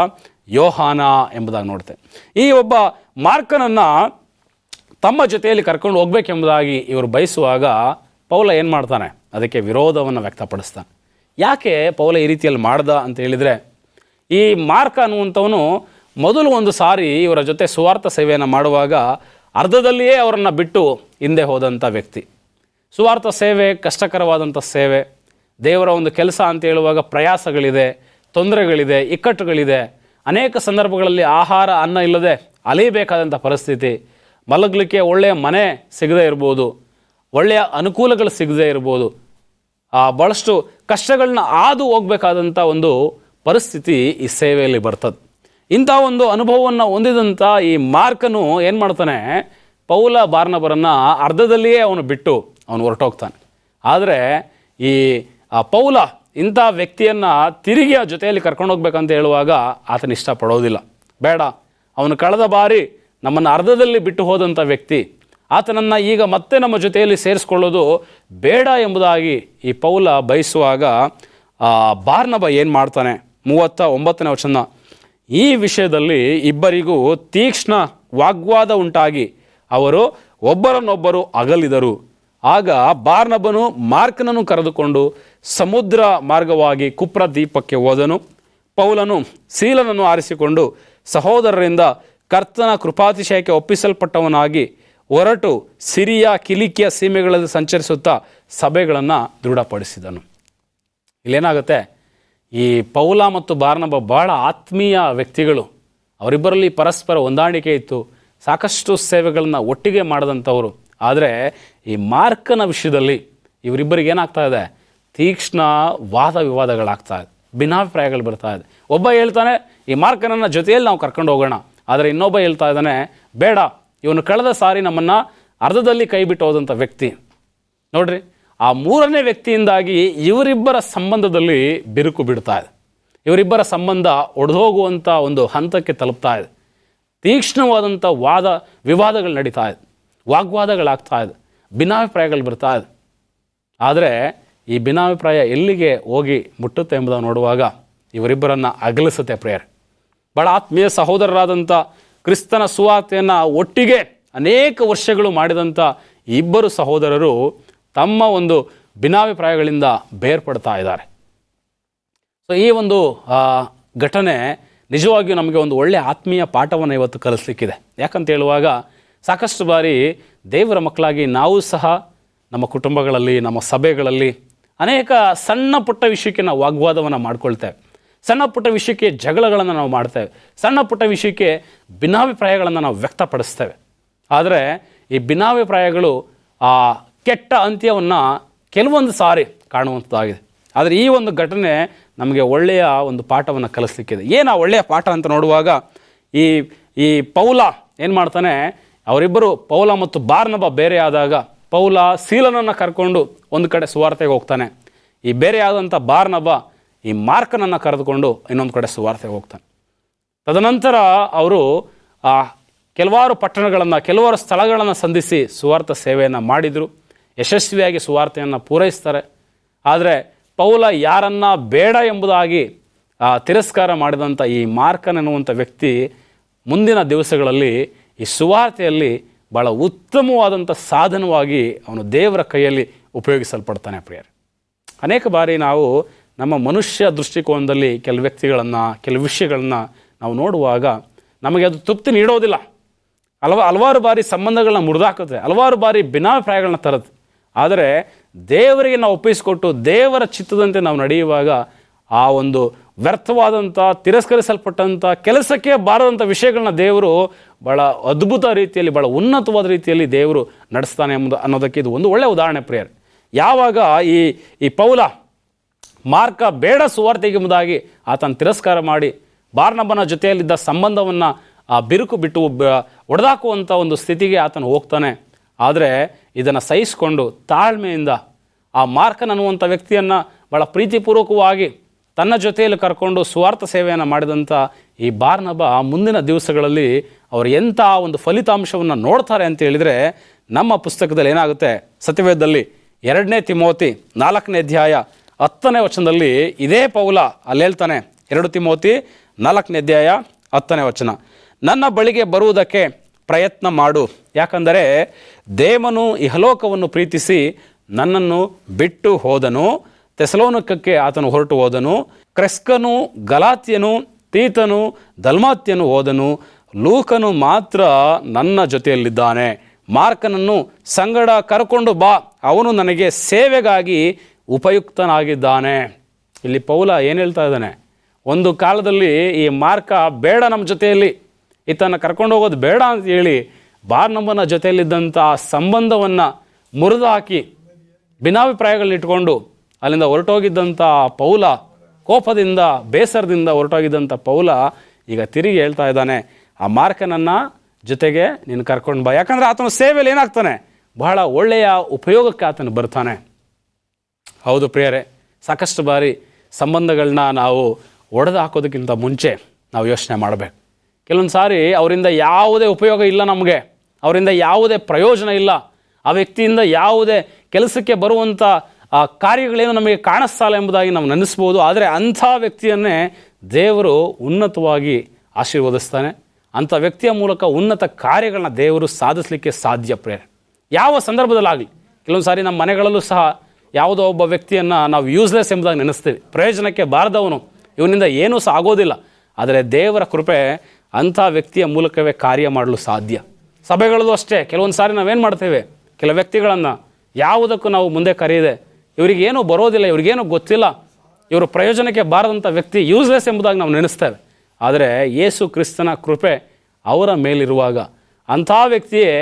ಯೋಹಾನ ಎಂಬುದಾಗಿ ನೋಡ್ತೇವೆ. ಈ ಒಬ್ಬ ಮಾರ್ಕನನ್ನು ತಮ್ಮ ಜೊತೆಯಲ್ಲಿ ಕರ್ಕೊಂಡು ಹೋಗ್ಬೇಕೆಂಬುದಾಗಿ ಇವರು ಬಯಸುವಾಗ ಪೌಲ ಏನು ಮಾಡ್ತಾನೆ, ಅದಕ್ಕೆ ವಿರೋಧವನ್ನು ವ್ಯಕ್ತಪಡಿಸ್ತಾನೆ. ಯಾಕೆ ಪೌಲ ಈ ರೀತಿಯಲ್ಲಿ ಮಾಡ್ದ ಅಂತ ಹೇಳಿದರೆ, ಈ ಮಾರ್ಕ ಅನ್ನುವಂಥವನು ಮೊದಲು ಒಂದು ಸಾರಿ ಇವರ ಜೊತೆ ಸುವಾರ್ಥ ಸೇವೆಯನ್ನು ಮಾಡುವಾಗ ಅರ್ಧದಲ್ಲಿಯೇ ಅವರನ್ನು ಬಿಟ್ಟು ಹಿಂದೆ ಹೋದಂಥ ವ್ಯಕ್ತಿ. ಸುವಾರ್ಥ ಸೇವೆ ಕಷ್ಟಕರವಾದಂಥ ಸೇವೆ. ದೇವರ ಒಂದು ಕೆಲಸ ಅಂತ ಹೇಳುವಾಗ ಪ್ರಯಾಸಗಳಿದೆ, ತೊಂದರೆಗಳಿದೆ, ಇಕ್ಕಟ್ಟುಗಳಿದೆ. ಅನೇಕ ಸಂದರ್ಭಗಳಲ್ಲಿ ಆಹಾರ ಅನ್ನ ಇಲ್ಲದೆ ಅಲಿಯಬೇಕಾದಂಥ ಪರಿಸ್ಥಿತಿ, ಮಲಗಲಿಕ್ಕೆ ಒಳ್ಳೆಯ ಮನೆ ಸಿಗದೇ ಇರ್ಬೋದು, ಒಳ್ಳೆಯ ಅನುಕೂಲಗಳು ಸಿಗದೇ ಇರ್ಬೋದು, ಭಾಳಷ್ಟು ಕಷ್ಟಗಳನ್ನ ಹಾದು ಹೋಗಬೇಕಾದಂಥ ಒಂದು ಪರಿಸ್ಥಿತಿ ಈ ಸೇವೆಯಲ್ಲಿ ಬರ್ತದೆ. ಇಂಥ ಒಂದು ಅನುಭವವನ್ನು ಹೊಂದಿದಂಥ ಈ ಮಾರ್ಕನು ಏನು ಮಾಡ್ತಾನೆ, ಪೌಲ ಬಾರ್ನಬರನ್ನು ಅರ್ಧದಲ್ಲಿಯೇ ಅವನು ಬಿಟ್ಟು ಅವನು ಹೊರಟೋಗ್ತಾನೆ. ಆದರೆ ಈ ಪೌಲ ಇಂಥ ವ್ಯಕ್ತಿಯನ್ನು ತಿರುಗಿ ಆ ಜೊತೆಯಲ್ಲಿ ಕರ್ಕೊಂಡು ಹೋಗ್ಬೇಕಂತ ಹೇಳುವಾಗ ಆತನ ಇಷ್ಟಪಡೋದಿಲ್ಲ. ಬೇಡ, ಅವನು ಕಳೆದ ಬಾರಿ ನಮ್ಮನ್ನು ಅರ್ಧದಲ್ಲಿ ಬಿಟ್ಟು ಹೋದಂಥ ವ್ಯಕ್ತಿ, ಆತನನ್ನು ಈಗ ಮತ್ತೆ ನಮ್ಮ ಜೊತೆಯಲ್ಲಿ ಸೇರಿಸ್ಕೊಳ್ಳೋದು ಬೇಡ ಎಂಬುದಾಗಿ ಈ ಪೌಲ ಬಯಸುವಾಗ ಬಾರ್ನಬ ಏನು ಮಾಡ್ತಾನೆ, 39ನೇ ವಚನ, ಈ ವಿಷಯದಲ್ಲಿ ಇಬ್ಬರಿಗೂ ತೀಕ್ಷ್ಣ ವಾಗ್ವಾದ ಉಂಟಾಗಿ ಅವರು ಒಬ್ಬರನ್ನೊಬ್ಬರು ಅಗಲಿದರು. ಆಗ ಬಾರ್ನಬನು ಮಾರ್ಕನನ್ನು ಕರೆದುಕೊಂಡು ಸಮುದ್ರ ಮಾರ್ಗವಾಗಿ ಕುಪ್ರ ದ್ವೀಪಕ್ಕೆ ಹೋದನು. ಪೌಲನು ಸೀಲನನ್ನು ಆರಿಸಿಕೊಂಡು ಸಹೋದರರಿಂದ ಕರ್ತನ ಕೃಪಾತಿಶಯಕ್ಕೆ ಒಪ್ಪಿಸಲ್ಪಟ್ಟವನಾಗಿ ಹೊರಟು ಸಿರಿಯ ಕಿಲಿಕಿಯ ಸೀಮೆಗಳಲ್ಲಿ ಸಂಚರಿಸುತ್ತಾ ಸಭೆಗಳನ್ನು ದೃಢಪಡಿಸಿದನು. ಇಲ್ಲೇನಾಗುತ್ತೆ, ಈ ಪೌಲ ಮತ್ತು ಬಾರ್ನಬ ಬಹಳ ಆತ್ಮೀಯ ವ್ಯಕ್ತಿಗಳು. ಅವರಿಬ್ಬರಲ್ಲಿ ಪರಸ್ಪರ ಹೊಂದಾಣಿಕೆ ಇತ್ತು, ಸಾಕಷ್ಟು ಸೇವೆಗಳನ್ನು ಒಟ್ಟಿಗೆ ಮಾಡಿದಂಥವರು. ಆದರೆ ಈ ಮಾರ್ಕನ ವಿಷಯದಲ್ಲಿ ಇವರಿಬ್ಬರಿಗೆ ಏನಾಗ್ತಾ ಇದೆ, ತೀಕ್ಷ್ಣ ವಾದ ವಿವಾದಗಳಾಗ್ತಾ ಇದೆ, ಭಿನ್ನಾಭಿಪ್ರಾಯಗಳು ಬರ್ತಾ ಇದೆ. ಒಬ್ಬ ಹೇಳ್ತಾನೆ ಈ ಮಾರ್ಕನನ್ನು ಜೊತೆಯಲ್ಲಿ ನಾವು ಕರ್ಕೊಂಡು ಹೋಗೋಣ, ಆದರೆ ಇನ್ನೊಬ್ಬ ಹೇಳ್ತಾ ಇದ್ದಾನೆ ಬೇಡ, ಇವನು ಕಳೆದ ಸಾರಿ ನಮ್ಮನ್ನು ಅರ್ಧದಲ್ಲಿ ಕೈ ಬಿಟ್ಟು ಹೋದಂಥ ವ್ಯಕ್ತಿ. ನೋಡ್ರಿ, ಆ ಮೂರನೇ ವ್ಯಕ್ತಿಯಿಂದಾಗಿ ಇವರಿಬ್ಬರ ಸಂಬಂಧದಲ್ಲಿ ಬಿರುಕು ಬಿಡ್ತಾ ಇದೆ. ಇವರಿಬ್ಬರ ಸಂಬಂಧ ಒಡೆದೋಗುವಂಥ ಒಂದು ಹಂತಕ್ಕೆ ತಲುಪ್ತಾ ಇದೆ. ತೀಕ್ಷ್ಣವಾದಂಥ ವಾದ ವಿವಾದಗಳು ನಡೀತಾ ಇದೆ, ವಾಗ್ವಾದಗಳಾಗ್ತಾ ಇದೆ, ಭಿನ್ನಾಭಿಪ್ರಾಯಗಳು ಬರ್ತಾ ಇದೆ. ಆದರೆ ಈ ಭಿನ್ನಾಭಿಪ್ರಾಯ ಎಲ್ಲಿಗೆ ಹೋಗಿ ಮುಟ್ಟುತ್ತೆ ಎಂಬುದನ್ನು ನೋಡುವಾಗ ಇವರಿಬ್ಬರನ್ನು ಅಗಲಿಸುತ್ತೆ ಪ್ರೇಯರ್. ಬಹಳ ಆತ್ಮೀಯ ಸಹೋದರರಾದಂಥ ಕ್ರಿಸ್ತನ ಸುವಾರ್ತೆಯನ್ನು ಒಟ್ಟಿಗೆ ಅನೇಕ ವರ್ಷಗಳು ಮಾಡಿದಂಥ ಇಬ್ಬರು ಸಹೋದರರು ತಮ್ಮ ಒಂದು ಭಿನ್ನಾಭಿಪ್ರಾಯಗಳಿಂದ ಬೇರ್ಪಡ್ತಾ ಇದ್ದಾರೆ. ಸೊ ಈ ಒಂದು ಘಟನೆ ನಿಜವಾಗಿಯೂ ನಮಗೆ ಒಂದು ಒಳ್ಳೆಯ ಆತ್ಮೀಯ ಪಾಠವನ್ನು ಇವತ್ತು ಕಲಿಸ್ಲಿಕ್ಕಿದೆ. ಯಾಕಂತ ಹೇಳುವಾಗ ಸಾಕಷ್ಟು ಬಾರಿ ದೇವರ ಮಕ್ಕಳಾಗಿ ನಾವು ಸಹ ನಮ್ಮ ಕುಟುಂಬಗಳಲ್ಲಿ, ನಮ್ಮ ಸಭೆಗಳಲ್ಲಿ ಅನೇಕ ಸಣ್ಣ ಪುಟ್ಟ ವಿಷಯಕ್ಕೆ ನಾವು ವಾಗ್ವಾದವನ್ನು ಮಾಡ್ಕೊಳ್ತೇವೆ, ಸಣ್ಣ ಪುಟ್ಟ ವಿಷಯಕ್ಕೆ ಜಗಳಗಳನ್ನು ನಾವು ಮಾಡ್ತೇವೆ, ಸಣ್ಣ ಪುಟ್ಟ ವಿಷಯಕ್ಕೆ ಭಿನ್ನಾಭಿಪ್ರಾಯಗಳನ್ನು ನಾವು ವ್ಯಕ್ತಪಡಿಸ್ತೇವೆ. ಆದರೆ ಈ ಭಿನ್ನಾಭಿಪ್ರಾಯಗಳು ಆ ಕೆಟ್ಟ ಅಂತ್ಯವನ್ನು ಕೆಲವೊಂದು ಸಾರಿ ಕಾಣುವಂಥದ್ದಾಗಿದೆ. ಆದರೆ ಈ ಒಂದು ಘಟನೆ ನಮಗೆ ಒಳ್ಳೆಯ ಒಂದು ಪಾಠವನ್ನು ಕಲಿಸ್ಲಿಕ್ಕಿದೆ. ಏನು ಆ ಒಳ್ಳೆಯ ಪಾಠ ಅಂತ ನೋಡುವಾಗ ಈ ಪೌಲ ಏನು ಮಾಡ್ತಾನೆ, ಅವರಿಬ್ಬರು ಪೌಲ ಮತ್ತು ಬಾರ್ನಬ ಬೇರೆ ಆದಾಗ ಪೌಲ ಸೀಲನನ್ನು ಕರ್ಕೊಂಡು ಒಂದು ಕಡೆ ಸುವಾರ್ತೆಗೆ ಹೋಗ್ತಾನೆ. ಈ ಬೇರೆ ಆದಂಥ ಬಾರ್ನಬ ಈ ಮಾರ್ಕನನ್ನು ಕರೆದುಕೊಂಡು ಇನ್ನೊಂದು ಕಡೆ ಸುವಾರ್ತೆಗೆ ಹೋಗ್ತಾನೆ. ತದನಂತರ ಅವರು ಕೆಲವಾರು ಪಟ್ಟಣಗಳನ್ನು, ಕೆಲವಾರು ಸ್ಥಳಗಳನ್ನು ಸಂಧಿಸಿ ಸುವಾರ್ಥ ಸೇವೆಯನ್ನು ಮಾಡಿದರು, ಯಶಸ್ವಿಯಾಗಿ ಸುವಾರ್ತೆಯನ್ನು ಪೂರೈಸ್ತಾರೆ. ಆದರೆ ಪೌಲ ಯಾರನ್ನ ಬೇಡ ಎಂಬುದಾಗಿ ತಿರಸ್ಕಾರ ಮಾಡಿದಂಥ ಈ ಮಾರ್ಕನೆನ್ನುವಂಥ ವ್ಯಕ್ತಿ ಮುಂದಿನ ದಿವಸಗಳಲ್ಲಿ ಈ ಸುವಾರ್ತೆಯಲ್ಲಿ ಭಾಳ ಉತ್ತಮವಾದಂಥ ಸಾಧನವಾಗಿ ಅವನು ದೇವರ ಕೈಯಲ್ಲಿ ಉಪಯೋಗಿಸಲ್ಪಡ್ತಾನೆ ಪ್ರಿಯರೇ. ಅನೇಕ ಬಾರಿ ನಾವು ನಮ್ಮ ಮನುಷ್ಯ ದೃಷ್ಟಿಕೋನದಲ್ಲಿ ಕೆಲವು ವ್ಯಕ್ತಿಗಳನ್ನು, ಕೆಲವು ವಿಷಯಗಳನ್ನು ನಾವು ನೋಡುವಾಗ ನಮಗೆ ಅದು ತೃಪ್ತಿ ನೀಡೋದಿಲ್ಲ. ಹಲವಾರು ಬಾರಿ ಸಂಬಂಧಗಳನ್ನ ಮುರಿದಾಕುತ್ತೆ, ಹಲವಾರು ಬಾರಿ ಭಿನ್ನಾಭಿಪ್ರಾಯಗಳನ್ನ ತರುತ್ತೆ. ಆದರೆ ದೇವರಿಗೆ ನಾವು ಒಪ್ಪಿಸಿಕೊಟ್ಟು ದೇವರ ಚಿತ್ತದಂತೆ ನಾವು ನಡೆಯುವಾಗ ಆ ಒಂದು ವ್ಯರ್ಥವಾದಂಥ, ತಿರಸ್ಕರಿಸಲ್ಪಟ್ಟಂಥ, ಕೆಲಸಕ್ಕೆ ಬಾರದಂಥ ವಿಷಯಗಳನ್ನ ದೇವರು ಭಾಳ ಅದ್ಭುತ ರೀತಿಯಲ್ಲಿ, ಭಾಳ ಉನ್ನತವಾದ ರೀತಿಯಲ್ಲಿ ದೇವರು ನಡೆಸ್ತಾನೆ ಅನ್ನೋದಕ್ಕೆ ಇದು ಒಂದು ಒಳ್ಳೆಯ ಉದಾಹರಣೆ ಪ್ರಿಯರೇ. ಯಾವಾಗ ಈ ಪೌಲ ಮಾರ್ಕ ಬೇಡ ಸುವಾರ್ತೆಗೆ ಎಂಬುದಾಗಿ ಆತನ ತಿರಸ್ಕಾರ ಮಾಡಿ ಬಾರ್ನಬನ ಜೊತೆಯಲ್ಲಿದ್ದ ಸಂಬಂಧವನ್ನು ಬಿರುಕು ಬಿಟ್ಟು ಒಡೆದಾಕುವಂಥ ಒಂದು ಸ್ಥಿತಿಗೆ ಆತನು ಹೋಗ್ತಾನೆ. ಆದರೆ ಇದನ್ನು ಸಹಿಸಿಕೊಂಡು ತಾಳ್ಮೆಯಿಂದ ಆ ಮಾರ್ಕನ್ ಅನ್ನುವಂಥ ವ್ಯಕ್ತಿಯನ್ನು ಭಾಳ ಪ್ರೀತಿಪೂರ್ವಕವಾಗಿ ತನ್ನ ಜೊತೆಯಲ್ಲಿ ಕರ್ಕೊಂಡು ಸುವಾರ್ಥ ಸೇವೆಯನ್ನು ಮಾಡಿದಂಥ ಈ ಬಾರ್ನಬ ಮುಂದಿನ ದಿವಸಗಳಲ್ಲಿ ಅವರು ಎಂಥ ಒಂದು ಫಲಿತಾಂಶವನ್ನು ನೋಡ್ತಾರೆ ಅಂತ ಹೇಳಿದರೆ, ನಮ್ಮ ಪುಸ್ತಕದಲ್ಲಿ ಏನಾಗುತ್ತೆ, ಸತ್ಯವೇದದಲ್ಲಿ 2 ತಿಮೋತಿ 4ನೇ ಅಧ್ಯಾಯ 10ನೇ ವಚನದಲ್ಲಿ ಇದೇ ಪೌಲ ಅಲ್ಲಿ ಹೇಳ್ತಾನೆ. 2 ತಿಮೋತಿ 4ನೇ ಅಧ್ಯಾಯ 10ನೇ ವಚನ, ನನ್ನ ಬಳಿಗೆ ಬರುವುದಕ್ಕೆ ಪ್ರಯತ್ನ ಮಾಡು, ಯಾಕಂದರೆ ದೇವನು ಇಹಲೋಕವನ್ನು ಪ್ರೀತಿಸಿ ನನ್ನನ್ನು ಬಿಟ್ಟು ಹೋದನು. ಥೆಸಲೋನಿಕಕ್ಕೆ ಆತನು ಹೊರಟು ಹೋದನು. ಕ್ರೆಸ್ಕನು, ಗಲಾತ್ಯನು, ತೀತನು, ದಲ್ಮಾತ್ಯನು ಹೋದನು. ಲೂಕನು ಮಾತ್ರ ನನ್ನ ಜೊತೆಯಲ್ಲಿದ್ದಾನೆ. ಮಾರ್ಕನನ್ನು ಸಂಗಡ ಕರ್ಕೊಂಡು ಬಾ, ಅವನು ನನಗೆ ಸೇವೆಗಾಗಿ ಉಪಯುಕ್ತನಾಗಿದ್ದಾನೆ. ಇಲ್ಲಿ ಪೌಲ ಏನು ಹೇಳ್ತಾ ಇದ್ದಾನೆ, ಒಂದು ಕಾಲದಲ್ಲಿ ಈ ಮಾರ್ಕ ಬೇಡ ನಮ್ಮ ಜೊತೆಯಲ್ಲಿ, ಈತನ ಕರ್ಕೊಂಡು ಹೋಗೋದು ಬೇಡ ಅಂತ ಹೇಳಿ ಬಾರ್ನಬನ ಜೊತೆಯಲ್ಲಿದ್ದಂಥ ಸಂಬಂಧವನ್ನು ಮುರಿದು ಹಾಕಿ ಭಿನ್ನಾಭಿಪ್ರಾಯಗಳನ್ನಿಟ್ಕೊಂಡು ಅಲ್ಲಿಂದ ಹೊರಟೋಗಿದ್ದಂಥ ಪೌಲ, ಕೋಪದಿಂದ ಬೇಸರದಿಂದ ಹೊರಟೋಗಿದ್ದಂಥ ಪೌಲ ಈಗ ತಿರುಗಿ ಹೇಳ್ತಾ ಇದ್ದಾನೆ, ಆ ಮಾರ್ಕನನ್ನು ಜೊತೆಗೆ ನೀನು ಕರ್ಕೊಂಡು ಬಾ, ಯಾಕಂದರೆ ಆತನ ಸೇವೆಯಲ್ಲಿ ಏನಾಗ್ತಾನೆ, ಬಹಳ ಒಳ್ಳೆಯ ಉಪಯೋಗಕ್ಕೆ ಆತನು ಬರ್ತಾನೆ. ಹೌದು ಪ್ರಿಯರೇ, ಸಾಕಷ್ಟು ಬಾರಿ ಸಂಬಂಧಗಳನ್ನ ನಾವು ಒಡೆದು ಹಾಕೋದಕ್ಕಿಂತ ಮುಂಚೆ ನಾವು ಯೋಚನೆ ಮಾಡಬೇಕು. ಕೆಲವೊಂದು ಸಾರಿ ಅವರಿಂದ ಯಾವುದೇ ಉಪಯೋಗ ಇಲ್ಲ, ನಮಗೆ ಅವರಿಂದ ಯಾವುದೇ ಪ್ರಯೋಜನ ಇಲ್ಲ, ಆ ವ್ಯಕ್ತಿಯಿಂದ ಯಾವುದೇ ಕೆಲಸಕ್ಕೆ ಬರುವಂಥ ಕಾರ್ಯಗಳೇನು ನಮಗೆ ಕಾಣಿಸ್ತಲ್ಲ ಎಂಬುದಾಗಿ ನಾವು ನೆನೆಸ್ಬೋದು. ಆದರೆ ಅಂಥ ವ್ಯಕ್ತಿಯನ್ನೇ ದೇವರು ಉನ್ನತವಾಗಿ ಆಶೀರ್ವದಿಸ್ತಾನೆ. ಅಂಥ ವ್ಯಕ್ತಿಯ ಮೂಲಕ ಉನ್ನತ ಕಾರ್ಯಗಳನ್ನ ದೇವರು ಸಾಧಿಸಲಿಕ್ಕೆ ಸಾಧ್ಯ ಪ್ರೇರೆ. ಯಾವ ಸಂದರ್ಭದಲ್ಲಾಗಲಿ, ಕೆಲವೊಂದು ಸಾರಿ ನಮ್ಮ ಮನೆಗಳಲ್ಲೂ ಸಹ ಯಾವುದೋ ಒಬ್ಬ ವ್ಯಕ್ತಿಯನ್ನು ನಾವು ಯೂಸ್ಲೆಸ್ ಎಂಬುದಾಗಿ ನೆನೆಸ್ತೀವಿ, ಪ್ರಯೋಜನಕ್ಕೆ ಬಾರದವನು, ಇವನಿಂದ ಏನೂ ಸಹ ಆಗೋದಿಲ್ಲ. ಆದರೆ ದೇವರ ಕೃಪೆ ಅಂಥ ವ್ಯಕ್ತಿಯ ಮೂಲಕವೇ ಕಾರ್ಯ ಮಾಡಲು ಸಾಧ್ಯ. ಸಭೆಗಳಲ್ಲೂ ಅಷ್ಟೇ, ಕೆಲವೊಂದು ಸಾರಿ ನಾವೇನು ಮಾಡ್ತೇವೆ, ಕೆಲ ವ್ಯಕ್ತಿಗಳನ್ನು ಯಾವುದಕ್ಕೂ ನಾವು ಮುಂದೆ ಕರೆಯದೆ, ಇವರಿಗೇನೂ ಬರೋದಿಲ್ಲ, ಇವ್ರಿಗೇನೂ ಗೊತ್ತಿಲ್ಲ, ಇವರು ಪ್ರಯೋಜನಕ್ಕೆ ಬಾರದಂಥ ವ್ಯಕ್ತಿ, ಯೂಸ್ಲೆಸ್ ಎಂಬುದಾಗಿ ನಾವು ನೆನೆಸ್ತೇವೆ. ಆದರೆ ಯೇಸು ಕ್ರಿಸ್ತನ ಕೃಪೆ ಅವರ ಮೇಲಿರುವಾಗ ಅಂಥ ವ್ಯಕ್ತಿಯೇ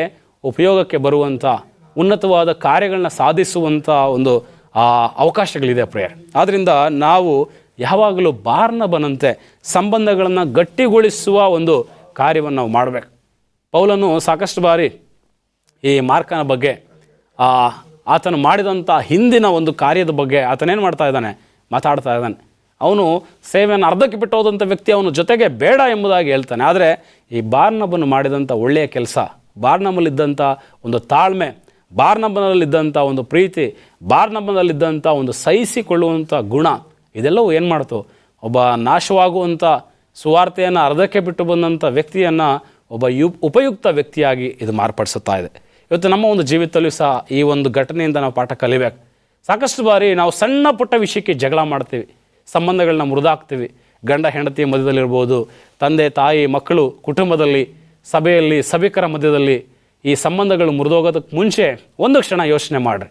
ಉಪಯೋಗಕ್ಕೆ ಬರುವಂಥ ಉನ್ನತವಾದ ಕಾರ್ಯಗಳನ್ನ ಸಾಧಿಸುವಂಥ ಒಂದು ಅವಕಾಶಗಳಿದೆ ಪ್ರೇಯರ್. ಆದ್ದರಿಂದ ನಾವು ಯಾವಾಗಲೂ ಬಾರ್ನಬನಂತೆ ಸಂಬಂಧಗಳನ್ನು ಗಟ್ಟಿಗೊಳಿಸುವ ಒಂದು ಕಾರ್ಯವನ್ನು ನಾವು ಮಾಡಬೇಕು. ಪೌಲನು ಸಾಕಷ್ಟು ಬಾರಿ ಈ ಮಾರ್ಕನ ಬಗ್ಗೆ ಆತನು ಮಾಡಿದಂಥ ಹಿಂದಿನ ಒಂದು ಕಾರ್ಯದ ಬಗ್ಗೆ ಆತನೇನು ಮಾಡ್ತಾ ಇದ್ದಾನೆ, ಮಾತಾಡ್ತಾ ಇದ್ದಾನೆ. ಅವನು ಸೇವೆಯನ್ನು ಅರ್ಧಕ್ಕೆ ಬಿಟ್ಟು ಹೋದಂಥ ವ್ಯಕ್ತಿ ಅವನು ಜೊತೆಗೆ ಬೇಡ ಎಂಬುದಾಗಿ ಹೇಳ್ತಾನೆ. ಆದರೆ ಈ ಬಾರ್ನಬನು ಮಾಡಿದಂಥ ಒಳ್ಳೆಯ ಕೆಲಸ, ಬಾರ್ನಬನಲ್ಲಿದ್ದಂಥ ಒಂದು ತಾಳ್ಮೆ, ಬಾರ್ನಬನಲ್ಲಿದ್ದಂಥ ಒಂದು ಪ್ರೀತಿ, ಬಾರ್ನಬನಲ್ಲಿದ್ದಂಥ ಒಂದು ಸಹಿಸಿಕೊಳ್ಳುವಂಥ ಗುಣ, ಇದೆಲ್ಲವೂ ಏನು ಮಾಡ್ತು, ಒಬ್ಬ ನಾಶವಾಗುವಂಥ ಸುವಾರ್ತೆಯನ್ನು ಅರ್ಧಕ್ಕೆ ಬಿಟ್ಟು ಬಂದಂಥ ವ್ಯಕ್ತಿಯನ್ನು ಒಬ್ಬ ಉಪಯುಕ್ತ ವ್ಯಕ್ತಿಯಾಗಿ ಇದು ಮಾರ್ಪಡಿಸುತ್ತಾ ಇದೆ. ಇವತ್ತು ನಮ್ಮ ಒಂದು ಜೀವಿತದಲ್ಲೂ ಸಹ ಈ ಒಂದು ಘಟನೆಯಿಂದ ನಾವು ಪಾಠ ಕಲಿಬೇಕು. ಸಾಕಷ್ಟು ಬಾರಿ ನಾವು ಸಣ್ಣ ಪುಟ್ಟ ವಿಷಯಕ್ಕೆ ಜಗಳ ಮಾಡ್ತೀವಿ, ಸಂಬಂಧಗಳನ್ನ ಮುರಿದಾಕ್ತೀವಿ. ಗಂಡ ಹೆಂಡತಿ ಮಧ್ಯದಲ್ಲಿರ್ಬೋದು, ತಂದೆ ತಾಯಿ ಮಕ್ಕಳು ಕುಟುಂಬದಲ್ಲಿ, ಸಭೆಯಲ್ಲಿ, ಸಭಿಕರ ಮಧ್ಯದಲ್ಲಿ ಈ ಸಂಬಂಧಗಳು ಮುರಿದೋಗೋದಕ್ಕೆ ಮುಂಚೆ ಒಂದು ಕ್ಷಣ ಯೋಚನೆ ಮಾಡಿರಿ.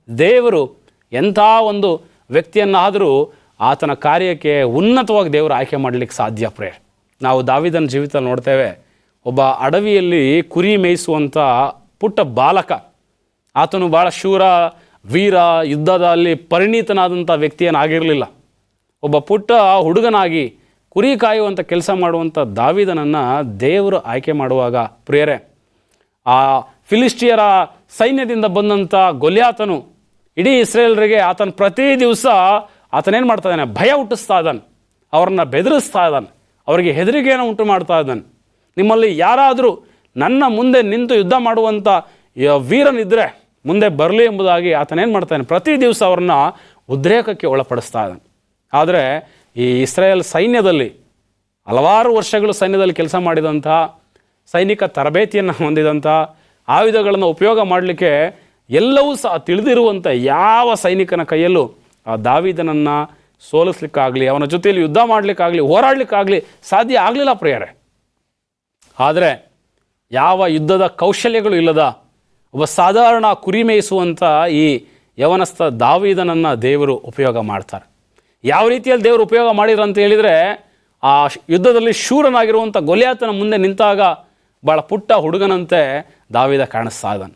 ದೇವರು ಎಂಥ ಒಂದು ವ್ಯಕ್ತಿಯನ್ನಾದರೂ ಆತನ ಕಾರ್ಯಕ್ಕೆ ಉನ್ನತವಾಗಿ ದೇವರು ಆಯ್ಕೆ ಮಾಡಲಿಕ್ಕೆ ಸಾಧ್ಯ ಪ್ರೇಯರ್. ನಾವು ದಾವೀದನ ಜೀವಿತ ನೋಡ್ತೇವೆ. ಒಬ್ಬ ಅಡವಿಯಲ್ಲಿ ಕುರಿ ಮೇಯಿಸುವಂಥ ಪುಟ್ಟ ಬಾಲಕ, ಆತನು ಭಾಳ ಶೂರ, ವೀರ, ಯುದ್ಧದಲ್ಲಿ ಪರಿಣಿತನಾದಂಥ ವ್ಯಕ್ತಿಯನ್ನಾಗಿರಲಿಲ್ಲ. ಒಬ್ಬ ಪುಟ್ಟ ಹುಡುಗನಾಗಿ ಕುರಿ ಕಾಯುವಂಥ ಕೆಲಸ ಮಾಡುವಂಥ ದಾವೀದನನ್ನು ದೇವರು ಆಯ್ಕೆ ಮಾಡುವಾಗ ಪ್ರಿಯರೇ, ಆ ಫಿಲಿಸ್ಟಿಯರ ಸೈನ್ಯದಿಂದ ಬಂದಂಥ ಗೊಲ್ಯಾತನು ಇಡೀ ಇಸ್ರೇಲರಿಗೆ ಆತನ ಪ್ರತಿ ದಿವಸ ಆತನೇನು ಮಾಡ್ತಾ ಇದ್ದಾನೆ, ಭಯ ಹುಟ್ಟಿಸ್ತಾ ಇದ್ದಾನೆ, ಅವ್ರನ್ನ ಬೆದರಿಸ್ತಾ ಇದ್ದಾನೆ, ಅವರಿಗೆ ಹೆದರಿಕೆಯನ್ನು ಉಂಟು ಮಾಡ್ತಾ ಇದ್ದಾನೆ. ನಿಮ್ಮಲ್ಲಿ ಯಾರಾದರೂ ನನ್ನ ಮುಂದೆ ನಿಂತು ಯುದ್ಧ ಮಾಡುವಂಥ ವೀರನಿದ್ದರೆ ಮುಂದೆ ಬರಲಿ ಎಂಬುದಾಗಿ ಆತನೇನು ಮಾಡ್ತಾನೆ, ಪ್ರತಿ ದಿವಸ ಅವ್ರನ್ನ ಉದ್ರೇಕಕ್ಕೆ ಒಳಪಡಿಸ್ತಾ ಇದ್ದಾನೆ. ಆದರೆ ಈ ಇಸ್ರೇಲ್ ಸೈನ್ಯದಲ್ಲಿ ಹಲವಾರು ವರ್ಷಗಳು ಸೈನ್ಯದಲ್ಲಿ ಕೆಲಸ ಮಾಡಿದಂಥ, ಸೈನಿಕ ತರಬೇತಿಯನ್ನು ಹೊಂದಿದಂಥ, ಆಯುಧಗಳನ್ನು ಉಪಯೋಗ ಮಾಡಲಿಕ್ಕೆ ಎಲ್ಲವೂ ಸಹ ತಿಳಿದಿರುವಂಥ ಯಾವ ಸೈನಿಕನ ಕೈಯಲ್ಲೂ ಆ ದಾವೀದನನ್ನು ಸೋಲಿಸ್ಲಿಕ್ಕಾಗಲಿ, ಅವನ ಜೊತೆಯಲ್ಲಿ ಯುದ್ಧ ಮಾಡಲಿಕ್ಕಾಗಲಿ, ಹೋರಾಡಲಿಕ್ಕಾಗಲಿ ಸಾಧ್ಯ ಆಗಲಿಲ್ಲ ಪ್ರಿಯರೇ. ಆದರೆ ಯಾವ ಯುದ್ಧದ ಕೌಶಲ್ಯಗಳು ಇಲ್ಲದ ಒಬ್ಬ ಸಾಧಾರಣ ಕುರಿ ಮೇಯಿಸುವಂಥ ಈ ಯವನಸ್ಥ ದಾವೀದನನ್ನು ದೇವರು ಉಪಯೋಗ ಮಾಡ್ತಾರೆ. ಯಾವ ರೀತಿಯಲ್ಲಿ ದೇವರು ಉಪಯೋಗ ಮಾಡಿದ್ರು ಅಂತ ಹೇಳಿದರೆ, ಆ ಯುದ್ಧದಲ್ಲಿ ಶೂರನಾಗಿರುವಂಥ ಗೊಲ್ಯಾತನ ಮುಂದೆ ನಿಂತಾಗ ಭಾಳ ಪುಟ್ಟ ಹುಡುಗನಂತೆ ದಾವೀದ ಕಾಣಿಸ್ತಾ ಇದ್ದಾನೆ.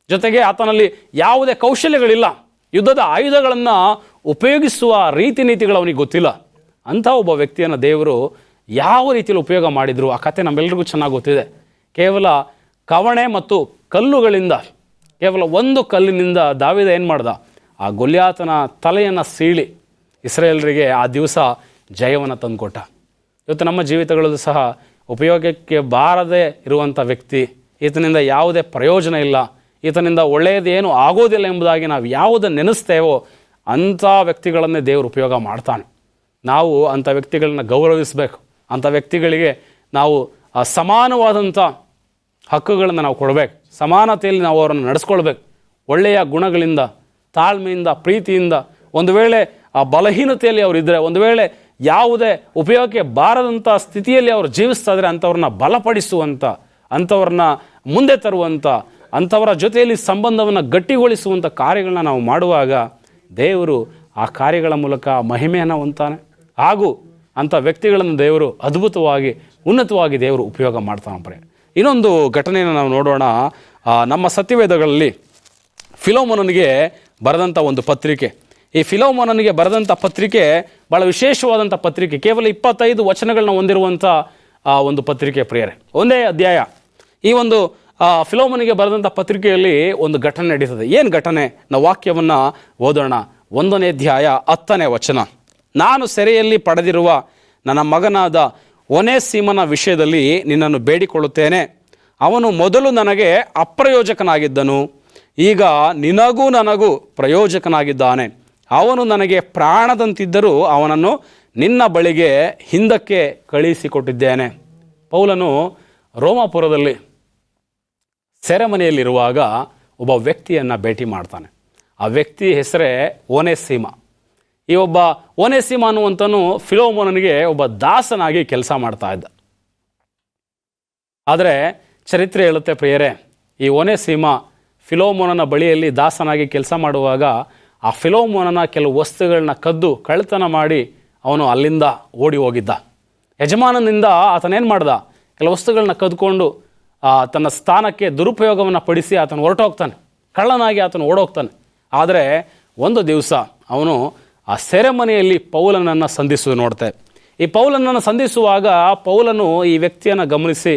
ಜೊತೆಗೆ ಆತನಲ್ಲಿ ಯಾವುದೇ ಕೌಶಲ್ಯಗಳಿಲ್ಲ, ಯುದ್ಧದ ಆಯುಧಗಳನ್ನು ಉಪಯೋಗಿಸುವ ರೀತಿ ನೀತಿಗಳು ಅವನಿಗೆ ಗೊತ್ತಿಲ್ಲ. ಅಂಥ ಒಬ್ಬ ವ್ಯಕ್ತಿಯನ್ನು ದೇವರು ಯಾವ ರೀತಿಯಲ್ಲಿ ಉಪಯೋಗ ಮಾಡಿದರು ಆ ಕಥೆ ನಮ್ಮೆಲ್ಲರಿಗೂ ಚೆನ್ನಾಗಿ ಗೊತ್ತಿದೆ. ಕೇವಲ ಕವಣೆ ಮತ್ತು ಕಲ್ಲುಗಳಿಂದ, ಕೇವಲ ಒಂದು ಕಲ್ಲಿನಿಂದ ದಾವೀದ ಏನು ಮಾಡ್ದ, ಆ ಗೊಲ್ಯಾತನ ತಲೆಯನ್ನು ಸೀಳಿ ಇಸ್ರೇಲರಿಗೆ ಆ ದಿವಸ ಜಯವನ್ನು ತಂದುಕೊಟ್ಟ. ಇವತ್ತು ನಮ್ಮ ಜೀವಿತಗಳಲ್ಲೂ ಸಹ ಉಪಯೋಗಕ್ಕೆ ಬಾರದೇ ಇರುವಂಥ ವ್ಯಕ್ತಿ, ಈತನಿಂದ ಯಾವುದೇ ಪ್ರಯೋಜನ ಇಲ್ಲ, ಈತನಿಂದ ಒಳ್ಳೆಯದೇನು ಆಗೋದಿಲ್ಲ ಎಂಬುದಾಗಿ ನಾವು ಯಾವುದನ್ನು ನೆನೆಸ್ತೇವೋ ಅಂಥ ವ್ಯಕ್ತಿಗಳನ್ನೇ ದೇವರು ಉಪಯೋಗ ಮಾಡ್ತಾನೆ. ನಾವು ಅಂಥ ವ್ಯಕ್ತಿಗಳನ್ನ ಗೌರವಿಸಬೇಕು. ಅಂಥ ವ್ಯಕ್ತಿಗಳಿಗೆ ನಾವು ಸಮಾನವಾದಂಥ ಹಕ್ಕುಗಳನ್ನು ನಾವು ಕೊಡಬೇಕು. ಸಮಾನತೆಯಲ್ಲಿ ನಾವು ಅವರನ್ನು ನಡೆಸ್ಕೊಳ್ಬೇಕು. ಒಳ್ಳೆಯ ಗುಣಗಳಿಂದ, ತಾಳ್ಮೆಯಿಂದ, ಪ್ರೀತಿಯಿಂದ. ಒಂದು ವೇಳೆ ಆ ಬಲಹೀನತೆಯಲ್ಲಿ ಅವರಿದ್ದರೆ, ಒಂದು ವೇಳೆ ಯಾವುದೇ ಉಪಯೋಗಕ್ಕೆ ಬಾರದಂಥ ಸ್ಥಿತಿಯಲ್ಲಿ ಅವರು ಜೀವಿಸ್ತಾ ಇದ್ದರೆ ಅಂಥವ್ರನ್ನ ಬಲಪಡಿಸುವಂಥ, ಅಂಥವ್ರನ್ನ ಮುಂದೆ ತರುವಂಥ, ಅಂಥವರ ಜೊತೆಯಲ್ಲಿ ಸಂಬಂಧವನ್ನು ಗಟ್ಟಿಗೊಳಿಸುವಂಥ ಕಾರ್ಯಗಳನ್ನ ನಾವು ಮಾಡುವಾಗ ದೇವರು ಆ ಕಾರ್ಯಗಳ ಮೂಲಕ ಮಹಿಮೆಯನ್ನು ಹೊಂದ್ತಾನೆ. ಹಾಗೂ ಅಂಥ ವ್ಯಕ್ತಿಗಳನ್ನು ದೇವರು ಅದ್ಭುತವಾಗಿ, ಉನ್ನತವಾಗಿ ದೇವರು ಉಪಯೋಗ ಮಾಡ್ತಾನೆ. ಇನ್ನೊಂದು ಘಟನೆಯನ್ನು ನಾವು ನೋಡೋಣ. ನಮ್ಮ ಸತ್ಯವೇದಗಳಲ್ಲಿ ಫಿಲೋಮೋನನಿಗೆ ಬರೆದಂಥ ಒಂದು ಪತ್ರಿಕೆ. ಈ ಫಿಲೋಮೋನನಿಗೆ ಬರೆದಂಥ ಪತ್ರಿಕೆ ಭಾಳ ವಿಶೇಷವಾದಂಥ ಪತ್ರಿಕೆ. ಕೇವಲ 25 ವಚನಗಳನ್ನ ಹೊಂದಿರುವಂಥ ಒಂದು ಪತ್ರಿಕೆ ಪ್ರಿಯರೇ. ಒಂದೇ ಅಧ್ಯಾಯ. ಈ ಒಂದು ಫಿಲೋಮೋನಿಗೆ ಬರೆದಂಥ ಪತ್ರಿಕೆಯಲ್ಲಿ ಒಂದು ಘಟನೆ ನಡೀತದೆ. ಏನು ಘಟನೆ? ನಾವು ವಾಕ್ಯವನ್ನು ಓದೋಣ. 1ನೇ ಅಧ್ಯಾಯ 10ನೇ ವಚನ. ನಾನು ಸೆರೆಯಲ್ಲಿ ಪಡೆದಿರುವ ನನ್ನ ಮಗನಾದ ಒನೇಸಿಮನ ವಿಷಯದಲ್ಲಿ ನಿನ್ನನ್ನು ಬೇಡಿಕೊಳ್ಳುತ್ತೇನೆ. ಅವನು ಮೊದಲು ನನಗೆ ಅಪ್ರಯೋಜಕನಾಗಿದ್ದನು, ಈಗ ನಿನಗೂ ನನಗೂ ಪ್ರಯೋಜಕನಾಗಿದ್ದಾನೆ. ಅವನು ನನಗೆ ಪ್ರಾಣದಂತಿದ್ದರೂ ಅವನನ್ನು ನಿನ್ನ ಬಳಿಗೆ ಹಿಂದಕ್ಕೆ ಕಳುಹಿಸಿಕೊಟ್ಟಿದ್ದೇನೆ. ಪೌಲನು ರೋಮಾಪುರದಲ್ಲಿ ಸೆರೆಮನೆಯಲ್ಲಿರುವಾಗ ಒಬ್ಬ ವ್ಯಕ್ತಿಯನ್ನು ಭೇಟಿ ಮಾಡ್ತಾನೆ. ಆ ವ್ಯಕ್ತಿ ಹೆಸರೇ ಒನೇಸಿಮ. ಈ ಒಬ್ಬ ಓನೇಸಿಮ ಅನ್ನುವಂತನು ಫಿಲೋಮೋನನಿಗೆ ಒಬ್ಬ ದಾಸನಾಗಿ ಕೆಲಸ ಮಾಡ್ತಾ ಇದ್ದ. ಆದರೆ ಚರಿತ್ರೆ ಹೇಳುತ್ತೆ ಪ್ರಿಯರೇ, ಈ ಓನೇಸಿಮ ಫಿಲೋಮೋನನ ಬಳಿಯಲ್ಲಿ ದಾಸನಾಗಿ ಕೆಲಸ ಮಾಡುವಾಗ ಆ ಫಿಲೋಮೋನನ ಕೆಲವು ವಸ್ತುಗಳನ್ನ ಕದ್ದು ಕಳ್ಳತನ ಮಾಡಿ ಅವನು ಅಲ್ಲಿಂದ ಓಡಿ ಹೋಗಿದ್ದ. ಯಜಮಾನನಿಂದ ಆತನೇನು ಮಾಡ್ದ, ಕೆಲವು ವಸ್ತುಗಳನ್ನ ಕದ್ಕೊಂಡು ತನ್ನ ಸ್ಥಾನಕ್ಕೆ ದುರುಪಯೋಗವನ್ನು ಪಡಿಸಿ ಆತನು ಹೊರಟೋಗ್ತಾನೆ, ಕಳ್ಳನಾಗಿ ಆತನು ಓಡೋಗ್ತಾನೆ. ಆದರೆ ಒಂದು ದಿವಸ ಅವನು ಆ ಸೆರೆಮನೆಯಲ್ಲಿ ಪೌಲನನ್ನು ಸಂಧಿಸುವುದು ನೋಡ್ತೇವೆ. ಈ ಪೌಲನನ್ನು ಸಂಧಿಸುವಾಗ ಪೌಲನು ಈ ವ್ಯಕ್ತಿಯನ್ನು ಗಮನಿಸಿ,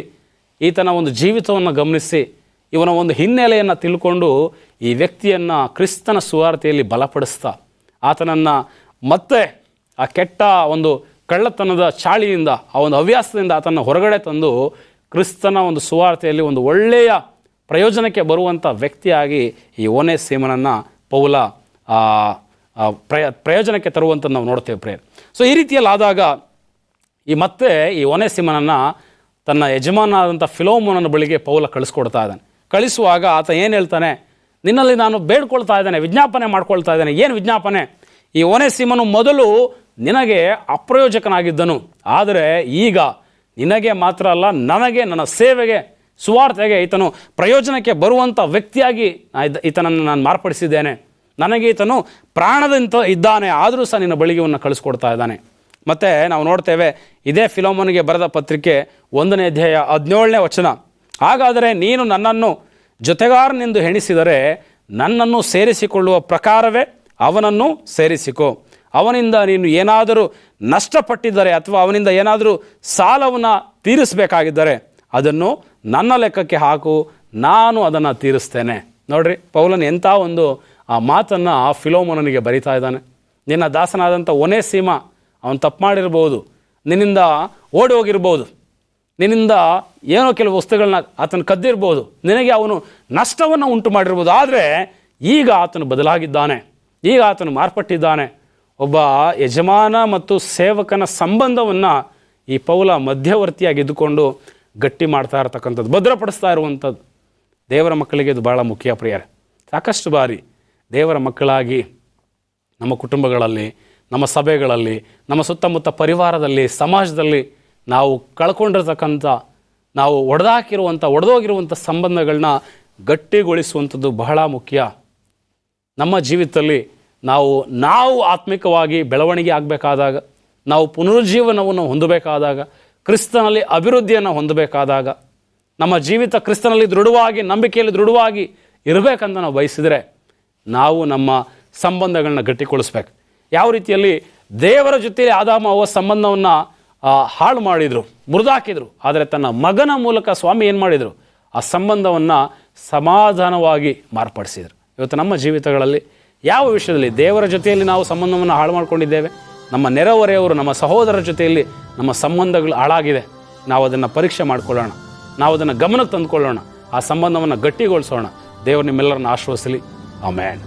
ಈತನ ಒಂದು ಜೀವಿತವನ್ನು ಗಮನಿಸಿ, ಇವನ ಒಂದು ಹಿನ್ನೆಲೆಯನ್ನು ತಿಳ್ಕೊಂಡು ಈ ವ್ಯಕ್ತಿಯನ್ನು ಕ್ರಿಸ್ತನ ಸುವಾರ್ತೆಯಲ್ಲಿ ಬಲಪಡಿಸ್ತಾ ಆತನನ್ನು ಮತ್ತೆ ಆ ಕೆಟ್ಟ ಒಂದು ಕಳ್ಳತನದ ಚಾಳಿಯಿಂದ, ಆ ಒಂದು ಹವ್ಯಾಸದಿಂದ ಆತನ ಹೊರಗಡೆ ತಂದು ಕ್ರಿಸ್ತನ ಒಂದು ಸುವಾರ್ತೆಯಲ್ಲಿ ಒಂದು ಒಳ್ಳೆಯ ಪ್ರಯೋಜನಕ್ಕೆ ಬರುವಂಥ ವ್ಯಕ್ತಿಯಾಗಿ ಈ ಓನೇಸಿಮನನ್ನು ಪೌಲ ಪ್ರಯೋಜನಕ್ಕೆ ತರುವಂಥದ್ದು ನಾವು ನೋಡ್ತೇವೆ ಪ್ರೇಯರ್. ಸೊ ಈ ರೀತಿಯಲ್ಲಿ ಆದಾಗ ಮತ್ತೆ ಈ ಓನೇಸಿಮನನ್ನು ತನ್ನ ಯಜಮಾನಾದಂಥ ಫಿಲೋಮೋನನ ಬಳಿಗೆ ಪೌಲ ಕಳಿಸ್ಕೊಡ್ತಾ ಇದ್ದಾನೆ. ಕಳಿಸುವಾಗ ಆತ ಏನು ಹೇಳ್ತಾನೆ, ನಿನ್ನಲ್ಲಿ ನಾನು ಬೇಡ್ಕೊಳ್ತಾ ಇದ್ದೇನೆ, ವಿಜ್ಞಾಪನೆ ಮಾಡ್ಕೊಳ್ತಾ ಇದ್ದೇನೆ. ಏನು ವಿಜ್ಞಾಪನೆ? ಈ ಓನೇಸಿಮನು ಮೊದಲು ನಿನಗೆ ಅಪ್ರಯೋಜಕನಾಗಿದ್ದನು, ಆದರೆ ಈಗ ನಿನಗೆ ಮಾತ್ರ ಅಲ್ಲ, ನನಗೆ, ನನ್ನ ಸೇವೆಗೆ, ಸುವಾರ್ತೆಗೆ ಈತನು ಪ್ರಯೋಜನಕ್ಕೆ ಬರುವಂಥ ವ್ಯಕ್ತಿಯಾಗಿ ಈತನನ್ನು ನಾನು ಮಾರ್ಪಡಿಸಿದ್ದೇನೆ. ನನಗೆ ಈತನು ಪ್ರಾಣದಂತ ಇದ್ದಾನೆ, ಆದರೂ ಸಹ ನಿನ್ನ ಬಳಿಗೆ ಇವನ್ನ ಕಳಿಸ್ಕೊಡ್ತಾ ಇದ್ದಾನೆ. ಮತ್ತು ನಾವು ನೋಡ್ತೇವೆ ಇದೇ ಫಿಲೋಮೋನಿಗೆ ಬರೆದ ಪತ್ರಿಕೆ 1ನೇ ಅಧ್ಯಾಯ 17ನೇ ವಚನ, ಹಾಗಾದರೆ ನೀನು ನನ್ನನ್ನು ಜೊತೆಗಾರನೆಂದು ಎಣಿಸಿದರೆ ನನ್ನನ್ನು ಸೇರಿಸಿಕೊಳ್ಳುವ ಪ್ರಕಾರವೇ ಅವನನ್ನು ಸೇರಿಸಿಕೊ. ಅವನಿಂದ ನೀನು ಏನಾದರೂ ನಷ್ಟಪಟ್ಟಿದ್ದರೆ ಅಥವಾ ಅವನಿಂದ ಏನಾದರೂ ಸಾಲವನ್ನು ತೀರಿಸಬೇಕಾಗಿದ್ದರೆ ಅದನ್ನು ನನ್ನ ಲೆಕ್ಕಕ್ಕೆ ಹಾಕು, ನಾನು ಅದನ್ನು ತೀರಿಸ್ತೇನೆ. ನೋಡ್ರಿ, ಪೌಲನ್ ಎಂಥ ಒಂದು ಆ ಮಾತನ್ನು ಆ ಫಿಲೋಮೋನನಿಗೆ ಬರಿತಾ ಇದ್ದಾನೆ. ನಿನ್ನ ದಾಸನಾದಂಥ ಓನೇಸಿಮ ಅವನು ತಪ್ಪು ಮಾಡಿರ್ಬೋದು, ನಿನ್ನಿಂದ ಓಡಿ ಹೋಗಿರ್ಬೋದು, ನಿನ್ನಿಂದ ಏನೋ ಕೆಲವು ವಸ್ತುಗಳನ್ನ ಆತನು ಕದ್ದಿರ್ಬೋದು, ನಿನಗೆ ಅವನು ನಷ್ಟವನ್ನು ಉಂಟು ಮಾಡಿರ್ಬೋದು. ಆದರೆ ಈಗ ಆತನು ಬದಲಾಗಿದ್ದಾನೆ, ಈಗ ಆತನು ಮಾರ್ಪಟ್ಟಿದ್ದಾನೆ. ಒಬ್ಬ ಯಜಮಾನ ಮತ್ತು ಸೇವಕನ ಸಂಬಂಧವನ್ನು ಈ ಪೌಲ ಮಧ್ಯವರ್ತಿಯಾಗಿ ಇದ್ದುಕೊಂಡು ಗಟ್ಟಿ ಮಾಡ್ತಾ ಇರತಕ್ಕಂಥದ್ದು, ಭದ್ರಪಡಿಸ್ತಾ ಇರುವಂಥದ್ದು. ದೇವರ ಮಕ್ಕಳಿಗೆ ಇದು ಭಾಳ ಮುಖ್ಯ ಪ್ರಿಯರೇ. ಸಾಕಷ್ಟು ಬಾರಿ ದೇವರ ಮಕ್ಕಳಾಗಿ ನಮ್ಮ ಕುಟುಂಬಗಳಲ್ಲಿ, ನಮ್ಮ ಸಭೆಗಳಲ್ಲಿ, ನಮ್ಮ ಸುತ್ತಮುತ್ತ ಪರಿವಾರದಲ್ಲಿ, ಸಮಾಜದಲ್ಲಿ ನಾವು ಕಳ್ಕೊಂಡಿರ್ತಕ್ಕಂಥ, ನಾವು ಒಡೆದೋಗಿರುವಂಥ ಸಂಬಂಧಗಳನ್ನ ಗಟ್ಟಿಗೊಳಿಸುವಂಥದ್ದು ಬಹಳ ಮುಖ್ಯ. ನಮ್ಮ ಜೀವಿತದಲ್ಲಿ ನಾವು ಆತ್ಮಿಕವಾಗಿ ಬೆಳವಣಿಗೆ ಆಗಬೇಕಾದಾಗ, ನಾವು ಪುನರುಜ್ಜೀವನವನ್ನು ಹೊಂದಬೇಕಾದಾಗ, ಕ್ರಿಸ್ತನಲ್ಲಿ ಅಭಿವೃದ್ಧಿಯನ್ನು ಹೊಂದಬೇಕಾದಾಗ, ನಮ್ಮ ಜೀವಿತ ಕ್ರಿಸ್ತನಲ್ಲಿ ದೃಢವಾಗಿ, ನಂಬಿಕೆಯಲ್ಲಿ ದೃಢವಾಗಿ ಇರಬೇಕಂತ ನಾವು ಬಯಸಿದರೆ ನಾವು ನಮ್ಮ ಸಂಬಂಧಗಳನ್ನ ಗಟ್ಟಿಗೊಳಿಸ್ಬೇಕು. ಯಾವ ರೀತಿಯಲ್ಲಿ ದೇವರ ಜೊತೆಯಲ್ಲಿ ಆದಾಮ ಅವ್ವ ಸಂಬಂಧವನ್ನು ಹಾಳು ಮಾಡಿದರು, ಮುರಿದಾಕಿದ್ರು. ಆದರೆ ತನ್ನ ಮಗನ ಮೂಲಕ ಸ್ವಾಮಿ ಏನು ಮಾಡಿದರು, ಆ ಸಂಬಂಧವನ್ನು ಸಮಾಧಾನವಾಗಿ ಮಾರ್ಪಡಿಸಿದರು. ಇವತ್ತು ನಮ್ಮ ಜೀವಿತಗಳಲ್ಲಿ ಯಾವ ವಿಷಯದಲ್ಲಿ ದೇವರ ಜೊತೆಯಲ್ಲಿ ನಾವು ಸಂಬಂಧವನ್ನು ಹಾಳು ಮಾಡ್ಕೊಂಡಿದ್ದೇವೆ, ನಮ್ಮ ನೆರೆಹೊರೆಯವರು, ನಮ್ಮ ಸಹೋದರರ ಜೊತೆಯಲ್ಲಿ ನಮ್ಮ ಸಂಬಂಧಗಳು ಹಾಳಾಗಿದೆ, ನಾವು ಅದನ್ನು ಪರೀಕ್ಷೆ ಮಾಡಿಕೊಳ್ಳೋಣ, ನಾವು ಅದನ್ನು ಗಮನಕ್ಕೆ ತಂದುಕೊಳ್ಳೋಣ, ಆ ಸಂಬಂಧವನ್ನು ಗಟ್ಟಿಗೊಳಿಸೋಣ. ದೇವರು ನಿಮ್ಮೆಲ್ಲರನ್ನು ಆಶೀರ್ವದಿಸಲಿ. ಆಮೆನ್.